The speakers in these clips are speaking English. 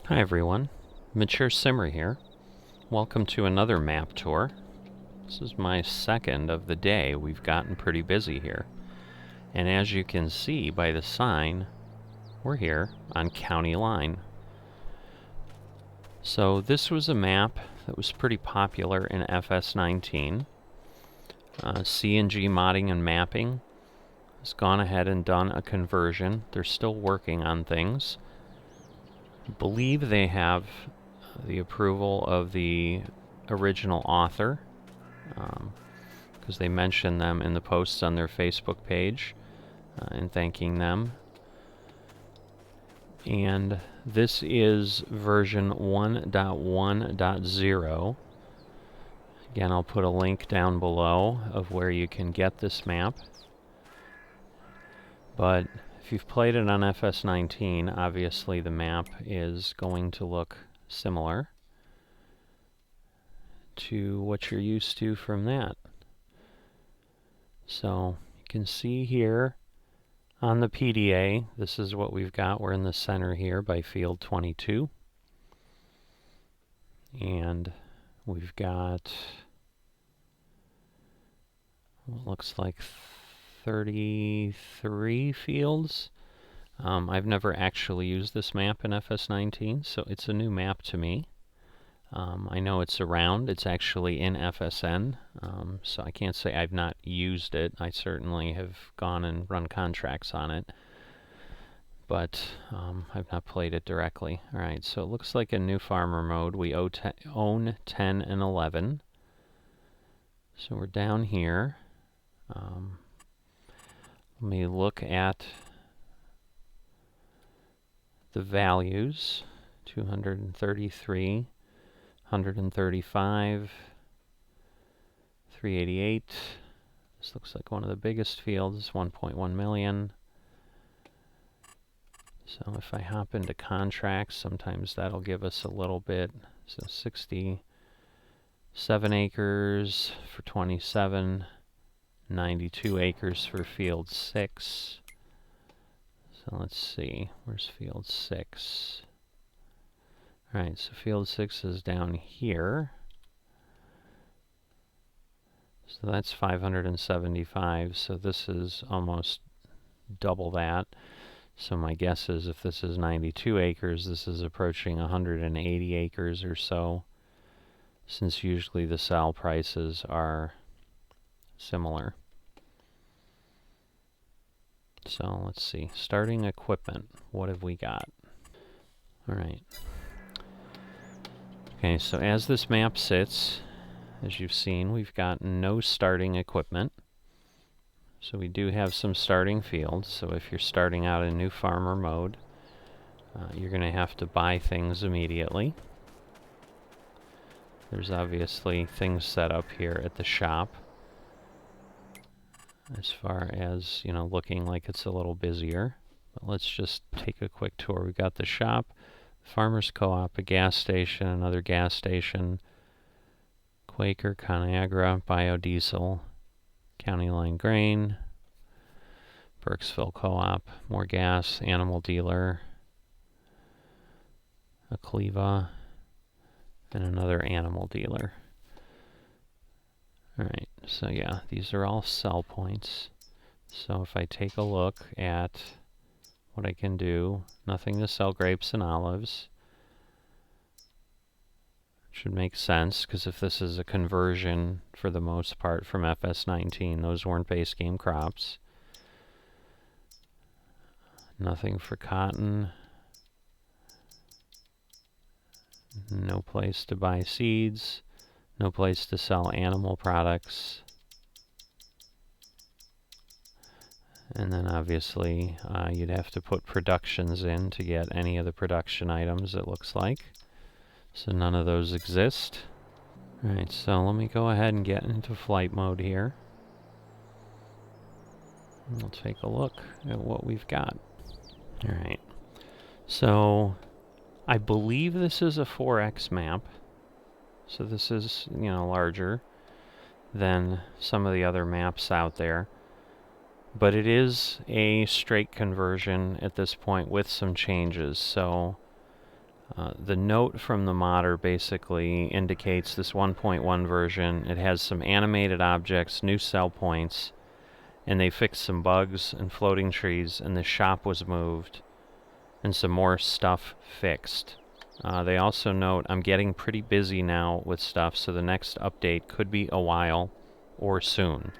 Hi everyone, Mature Simmer here. Welcome to another map tour. This is my second of the day. We've gotten pretty busy here. And as you can see by the sign, we're here on County Line. So this was a map that was pretty popular in FS19. C&G Modding and Mapping has gone ahead and done a conversion. They're still working on things. I believe they have the approval of the original author, because they mention them in the posts on their Facebook page and thanking them. And this is version 1.1.0. Again, I'll put a link down below of where you can get this map. But if you've played it on FS19, obviously the map is going to look similar to what you're used to from that. So you can see here on the PDA, this is what we've got. We're in the center here by field 22. And we've got what looks like 33 fields. I've never actually used this map in FS19, so it's a new map to me. I know it's around. It's actually in FSN, so I can't say I've not used it. I certainly have gone and run contracts on it, but I've not played it directly. Alright, so it looks like a new farmer mode. We own 10 and 11. So we're down here. Let me look at the values. 233. 135, 388. This looks like one of the biggest fields, 1.1 million. So if I hop into contracts, sometimes that'll give us a little bit. So 67 acres for 27, 92 acres for field 6. So let's see, where's field 6? Alright, so field 6 is down here. So that's 575, so this is almost double that. So my guess is if this is 92 acres, this is approaching 180 acres or so, since usually the sell prices are similar. So let's see, starting equipment, what have we got? Alright. Okay, so as this map sits, as you've seen, we've got no starting equipment. So we do have some starting fields. So if you're starting out in new farmer mode, you're going to have to buy things immediately. There's obviously things set up here at the shop, as far as, you know, looking like it's a little busier. But let's just take a quick tour. We've got the shop, Farmers Co-op, a gas station, another gas station, Quaker, Conagra, Biodiesel, County Line Grain, Burkesville Co-op, more gas, Animal Dealer, a Cleva, and another Animal Dealer. Alright, so yeah, these are all sell points. So if I take a look at what I can do, nothing to sell grapes and olives. Should make sense, because if this is a conversion for the most part from FS19, those weren't base game crops. Nothing for cotton. No place to buy seeds. No place to sell animal products. And then obviously you'd have to put productions in to get any of the production items, it looks like. So none of those exist. Alright, so let me go ahead and get into flight mode here. And we'll take a look at what we've got. Alright, so I believe this is a 4X map. So this is, you know, larger than some of the other maps out there. But it is a straight conversion at this point with some changes. So The note from the modder basically indicates this 1.1 version. It has some animated objects, new cell points, and they fixed some bugs and floating trees, and the shop was moved, and some more stuff fixed. They also note, I'm getting pretty busy now with stuff, so the next update could be a while or soon.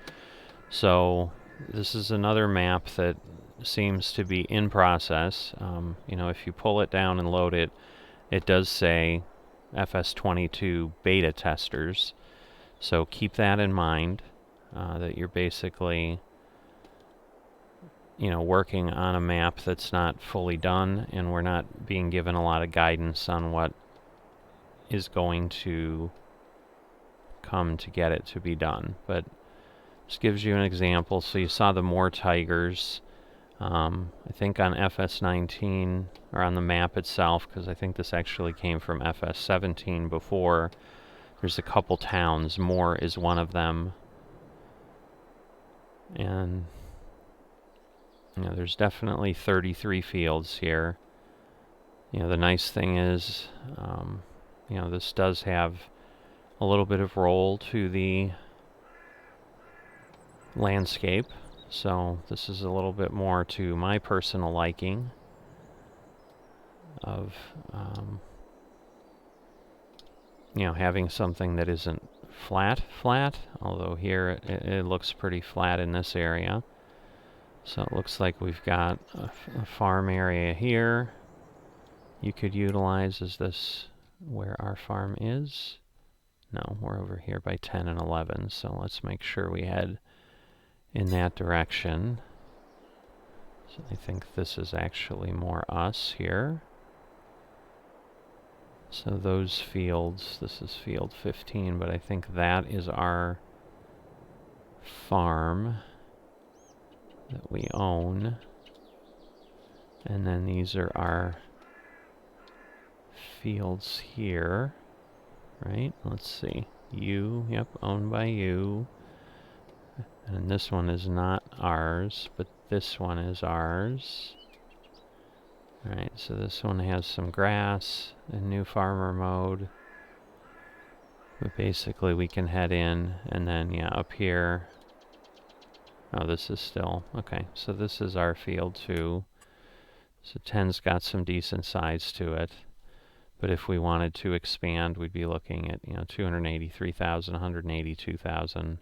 So this is another map that seems to be in process. You know, if you pull it down and load it, it does say FS22 beta testers. So keep that in mind, that you're basically, you know, working on a map that's not fully done, and we're not being given a lot of guidance on what is going to come to get it to be done. But this gives you an example. So you saw the more tigers. I think on FS19, or on the map itself, because I think this actually came from FS17 before, there's a couple towns. Moore is one of them. And you know, there's definitely 33 fields here. You know, the nice thing is, you know, this does have a little bit of roll to the landscape. So this is a little bit more to my personal liking of, you know, having something that isn't flat, although here it looks pretty flat in this area. So it looks like we've got a farm area here you could utilize. Is this where our farm is? No, we're over here by 10 and 11, so let's make sure we head in that direction. So I think this is actually more us here. So those fields, this is field 15, but I think that is our farm that we own. And then these are our fields here, right? Let's see. You, yep, owned by you. And this one is not ours, but this one is ours. Alright, so this one has some grass and new farmer mode. But basically we can head in, and then, yeah, up here. Oh, this is still, okay, so this is our field too. So 10's got some decent size to it. But if we wanted to expand, we'd be looking at, you know, 283,000, 182,000,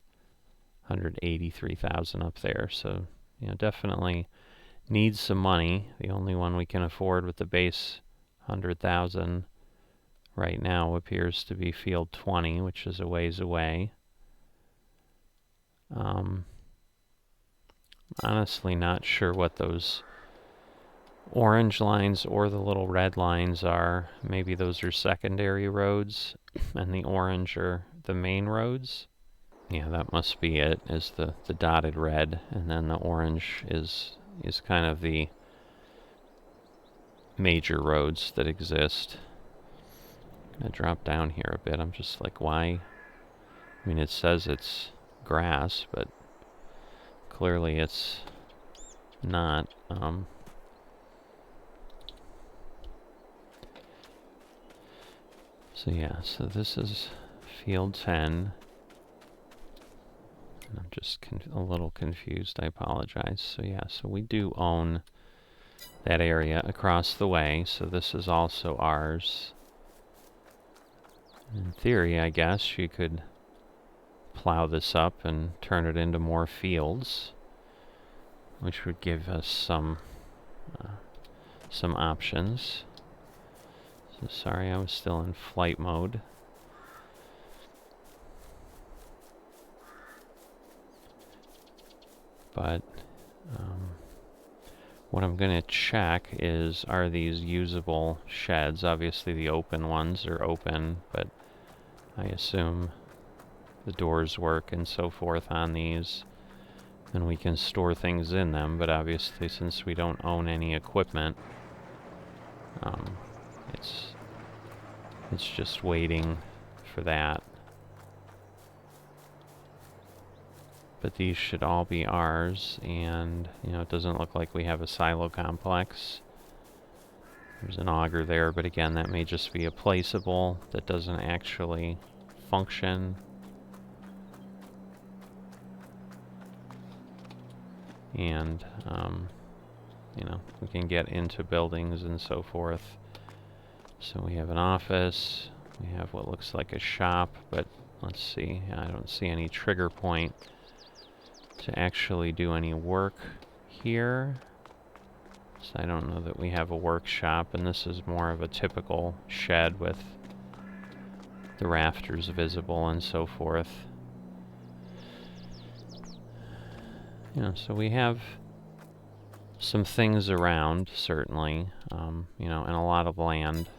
183,000 up there. So, you know, definitely needs some money. The only one we can afford with the base 100,000 right now appears to be field 20, which is a ways away. Honestly not sure what those orange lines or the little red lines are. Maybe those are secondary roads and the orange are the main roads. Yeah, that must be it, is the dotted red, and then the orange is kind of the major roads that exist. I'm gonna drop down here a bit. I'm just like, why? I mean, it says it's grass, but clearly it's not. So yeah, so this is field 10. And I'm just a little confused, I apologize. So yeah, so we do own that area across the way, so this is also ours. In theory, I guess, you could plow this up and turn it into more fields, which would give us some options. So sorry, I was still in flight mode. But what I'm going to check is, are these usable sheds? Obviously the open ones are open, but I assume the doors work and so forth on these, and we can store things in them. But obviously, since we don't own any equipment, it's just waiting for that. But these should all be ours, and you know, it doesn't look like we have a silo complex. There's an auger there, but again, that may just be a placeable that doesn't actually function. And, you know, we can get into buildings and so forth. So we have an office, we have what looks like a shop, but let's see, I don't see any trigger point to actually do any work here. So I don't know that we have a workshop, and this is more of a typical shed with the rafters visible and so forth. You know, so we have some things around, certainly, you know, and a lot of land.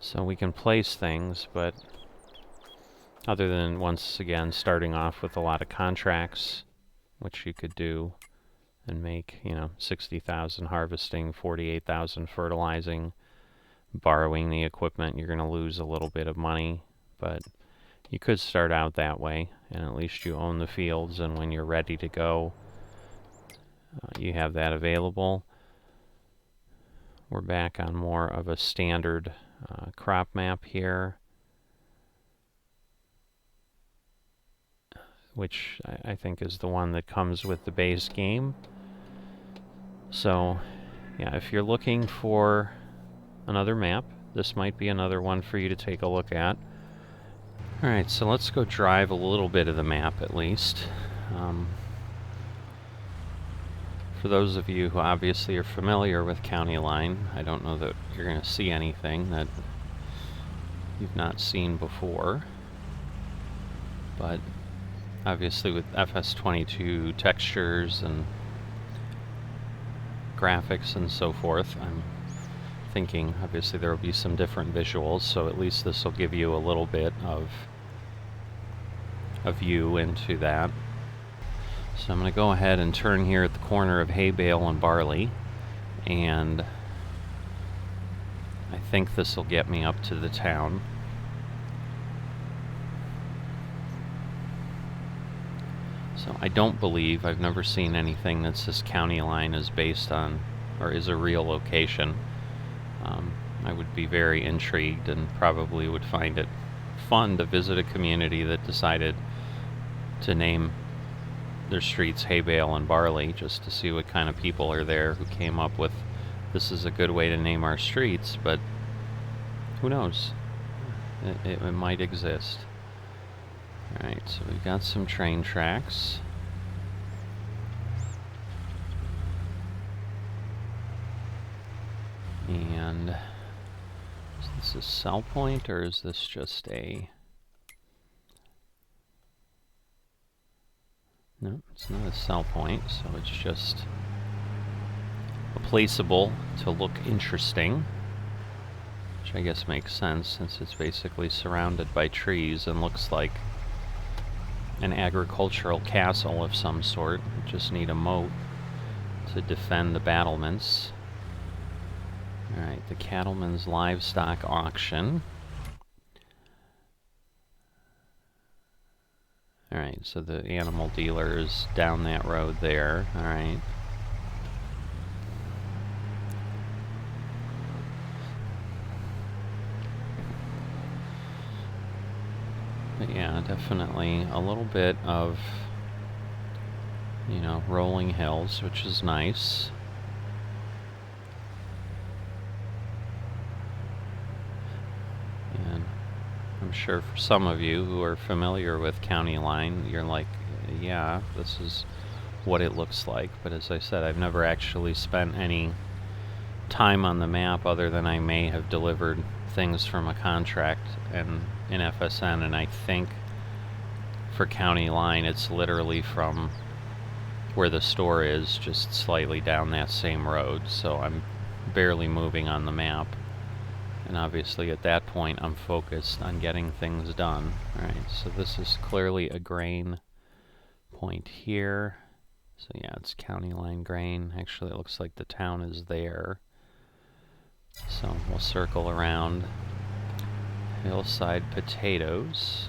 So we can place things, but other than, once again, starting off with a lot of contracts, which you could do and make, you know, 60,000 harvesting, 48,000 fertilizing, borrowing the equipment, you're going to lose a little bit of money, but you could start out that way, and at least you own the fields, and when you're ready to go, you have that available. We're back on more of a standard crop map here, which I think is the one that comes with the base game. So, yeah, if you're looking for another map, this might be another one for you to take a look at. Alright, so let's go drive a little bit of the map at least. For those of you who obviously are familiar with County Line, I don't know that you're going to see anything that you've not seen before. But obviously with FS22 textures and graphics and so forth, I'm thinking obviously there will be some different visuals, so at least this will give you a little bit of a view into that. So I'm going to go ahead and turn here at the corner of hay bale and barley, and I think this will get me up to the town. So I don't believe, I've never seen anything that says County Line is based on, or is a real location. I would be very intrigued and probably would find it fun to visit a community that decided to name their streets hay bale and barley, just to see what kind of people are there who came up with, this is a good way to name our streets, but who knows? It might exist. Alright, so we've got some train tracks. And is this a sell point, or is this just a... No, it's not a sell point, so it's just a placeable to look interesting, which I guess makes sense since it's basically surrounded by trees and looks like an agricultural castle of some sort. You just need a moat to defend the battlements. Alright, the Cattleman's Livestock Auction. Alright, so the animal dealer is down that road there. Alright. But yeah, definitely a little bit of, you know, rolling hills, which is nice. And I'm sure for some of you who are familiar with County Line, you're like, yeah, this is what it looks like. But as I said, I've never actually spent any time on the map other than I may have delivered things from a contract and in FSN, and I think for County Line it's literally from where the store is, just slightly down that same road, so I'm barely moving on the map. And obviously at that point I'm focused on getting things done. Alright, so this is clearly a grain point here. So yeah, it's County Line grain. Actually, it looks like the town is there. So we'll circle around. Hillside potatoes.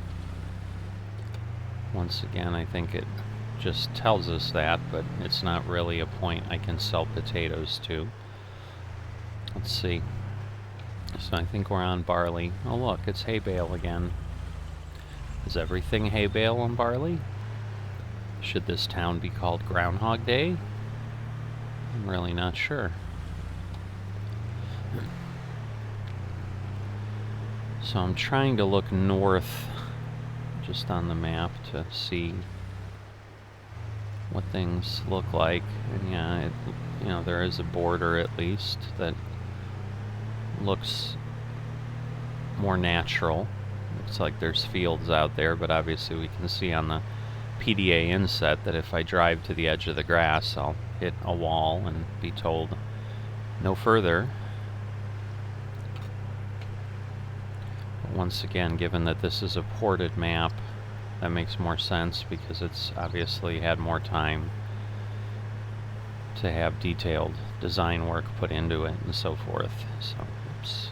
Once again, I think it just tells us that, but it's not really a point I can sell potatoes to. Let's see. So I think we're on barley. Oh look, it's hay bale again. Is everything hay bale and barley? Should this town be called Groundhog Day? I'm really not sure. So I'm trying to look north just on the map to see what things look like. And yeah, you know, there is a border at least that looks more natural. Looks like there's fields out there, but obviously we can see on the PDA inset that if I drive to the edge of the grass, I'll hit a wall and be told no further. But once again, given that this is a ported map, that makes more sense because it's obviously had more time to have detailed design work put into it and so forth. So, oops.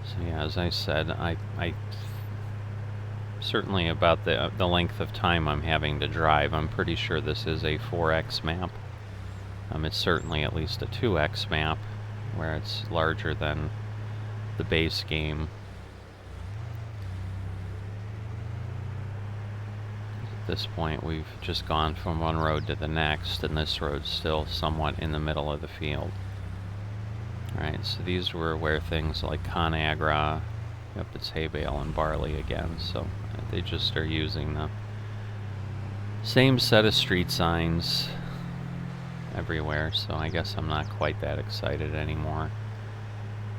So yeah, as I said, I certainly about the length of time I'm having to drive, I'm pretty sure this is a 4x map. It's certainly at least a 2x map, where it's larger than the base game. At this point, we've just gone from one road to the next, and this road's still somewhat in the middle of the field. Alright, so these were where things like ConAgra, yep, it's hay bale and barley again, so they just are using the same set of street signs everywhere, so I guess I'm not quite that excited anymore.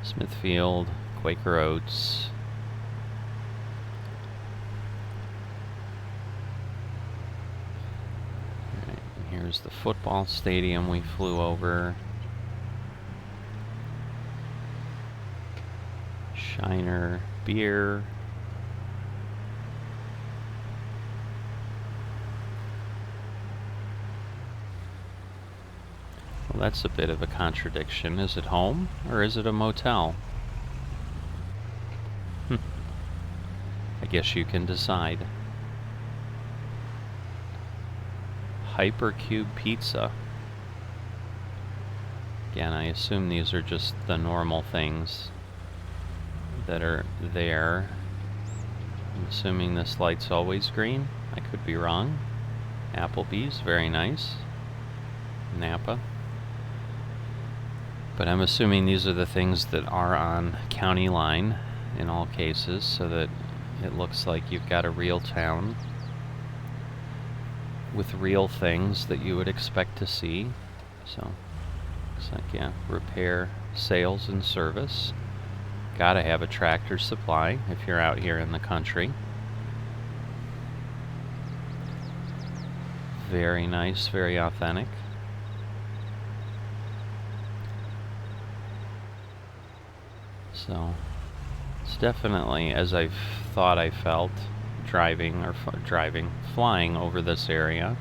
Smithfield, Quaker Oats. Alright, and here's the football stadium we flew over. Shiner Beer. Well, that's a bit of a contradiction. Is it home or is it a motel? I guess you can decide. Hypercube Pizza. Again, I assume these are just the normal things that are there. I'm assuming this light's always green. I could be wrong. Applebee's, very nice. Napa. But I'm assuming these are the things that are on county line in all cases, so that it looks like you've got a real town with real things that you would expect to see. So, looks like, yeah, repair, sales, and service. Gotta have a Tractor Supply if you're out here in the country. Very nice, very authentic. So, it's definitely, as I've thought I felt, flying over this area.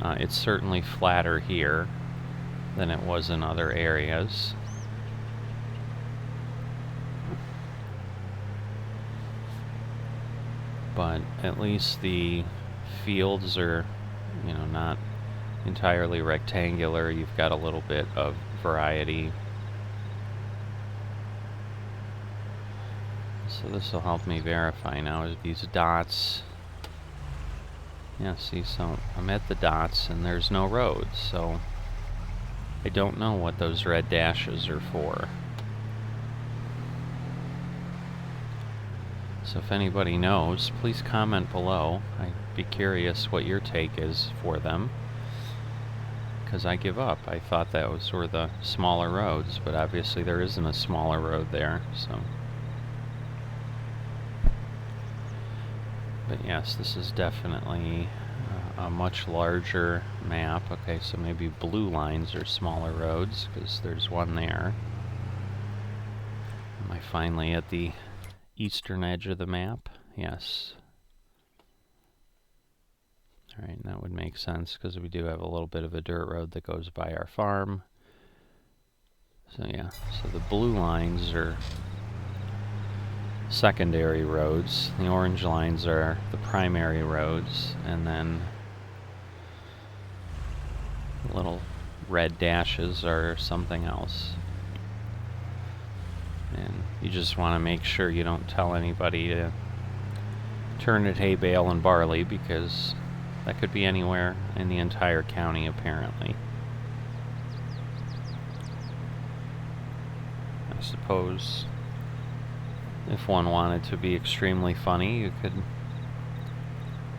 It's certainly flatter here than it was in other areas. But at least the fields are, you know, not entirely rectangular. You've got a little bit of variety. So this will help me verify now. These dots, yeah, see, so I'm at the dots and there's no roads, so I don't know what those red dashes are for. So if anybody knows, please comment below. I'd be curious what your take is for them, because I give up. I thought that were the smaller roads, but obviously there isn't a smaller road there, so. But yes, this is definitely a much larger map. Okay, so maybe blue lines are smaller roads, because there's one there. Am I finally at the eastern edge of the map? Yes. Alright, that would make sense, because we do have a little bit of a dirt road that goes by our farm. So yeah, so the blue lines are secondary roads, the orange lines are the primary roads, and then little red dashes are something else. And you just want to make sure you don't tell anybody to turn at hay bale and barley, because that could be anywhere in the entire county apparently. I suppose if one wanted to be extremely funny, you could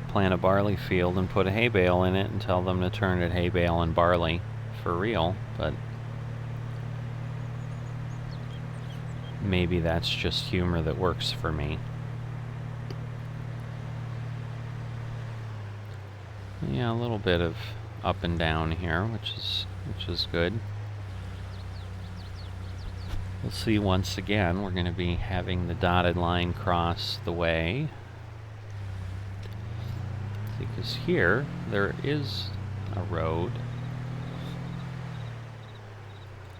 plant a barley field and put a hay bale in it and tell them to turn it hay bale and barley for real, but maybe that's just humor that works for me. Yeah, a little bit of up and down here, which is good. We'll see once again, we're going to be having the dotted line cross the way. Because here, there is a road.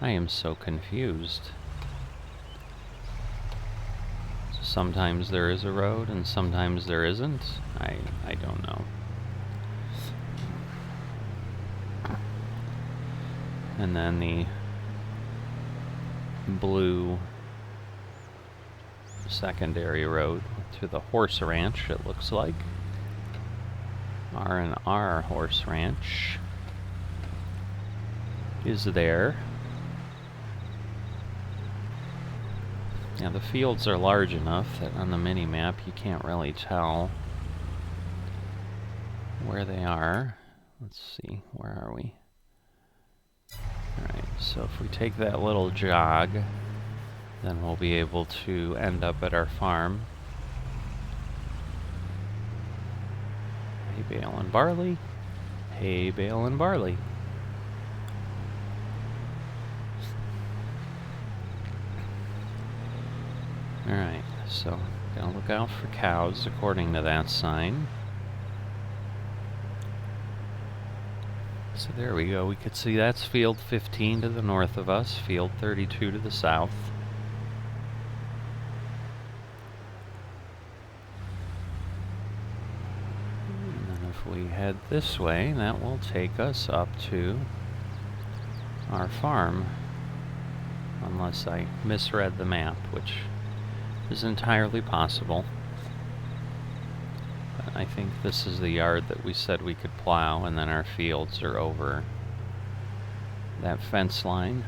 I am so confused. Sometimes there is a road and sometimes there isn't. I don't know. And then the blue secondary road to the horse ranch, it looks like. R&R horse ranch is there. Now the fields are large enough that on the mini-map you can't really tell where they are. Let's see, where are we? Alright, so if we take that little jog, then we'll be able to end up at our farm. Hay bale and barley. Hay bale and barley. Alright, so gotta look out for cows according to that sign. So there we go, we could see that's field 15 to the north of us, field 32 to the south. And then if we head this way, that will take us up to our farm. Unless I misread the map, which is entirely possible. But I think this is the yard that we said we could plow, and then our fields are over that fence line.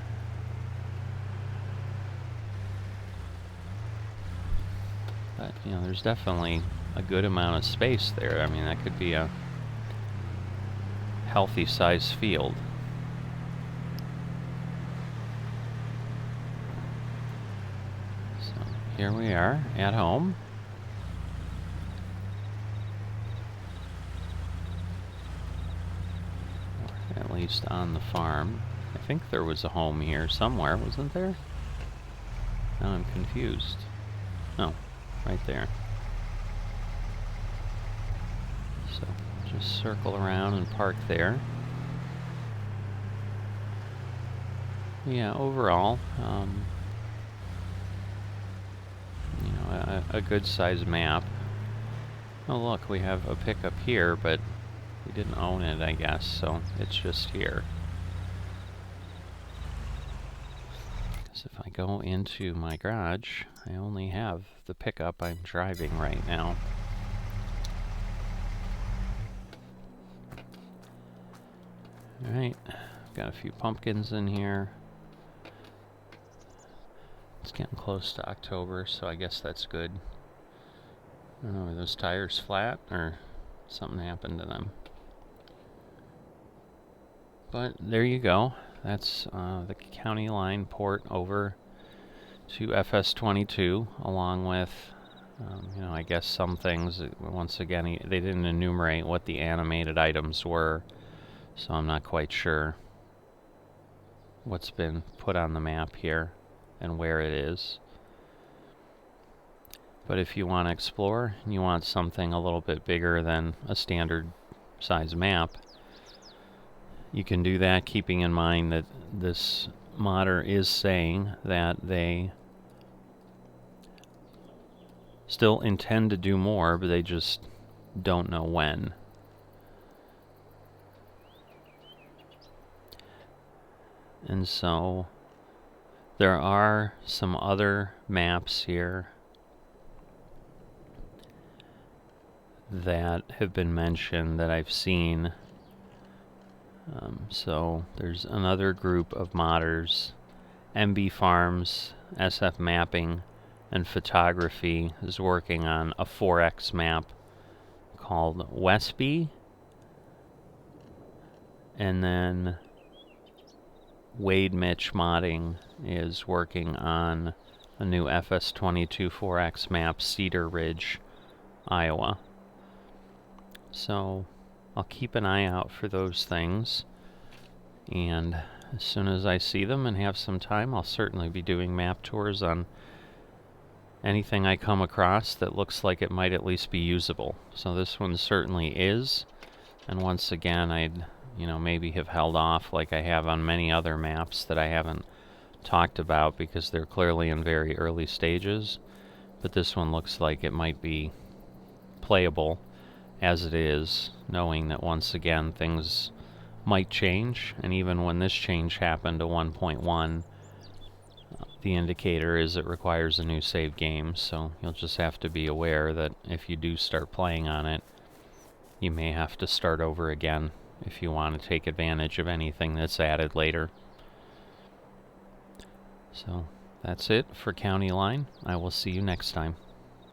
But, you know, there's definitely a good amount of space there. I mean, that could be a healthy sized field. Here we are, at home. Or at least on the farm. I think there was a home here somewhere, wasn't there? Now I'm confused. Oh, right there. So, just circle around and park there. Yeah, overall, a good sized map. Oh look, we have a pickup here, but we didn't own it, I guess, so it's just here. Because if I go into my garage, I only have the pickup I'm driving right now. Alright, got a few pumpkins in here. It's getting close to October, so I guess that's good. I don't know, are those tires flat or something happened to them? But there you go. That's the county line port over to FS22, along with, you know, I guess some things, once again, they didn't enumerate what the animated items were, so I'm not quite sure what's been put on the map here and where it is. But if you want to explore and you want something a little bit bigger than a standard size map, you can do that, keeping in mind that this modder is saying that they still intend to do more, but they just don't know when. And so there are some other maps here that have been mentioned that I've seen. So there's another group of modders, MB Farms, SF Mapping, and Photography is working on a 4X map called Westby. And then Wade Mitch Modding is working on a new FS22 4X map, Cedar Ridge, Iowa. So I'll keep an eye out for those things, and as soon as I see them and have some time, I'll certainly be doing map tours on anything I come across that looks like it might at least be usable. So this one certainly is, and once again, I'd maybe have held off like I have on many other maps that I haven't talked about because they're clearly in very early stages, but this one looks like it might be playable as it is, knowing that once again things might change, and even when this change happened to 1.1, the indicator is it requires a new save game, so you'll just have to be aware that if you do start playing on it, you may have to start over again if you want to take advantage of anything that's added later. So that's it for County Line. I will see you next time.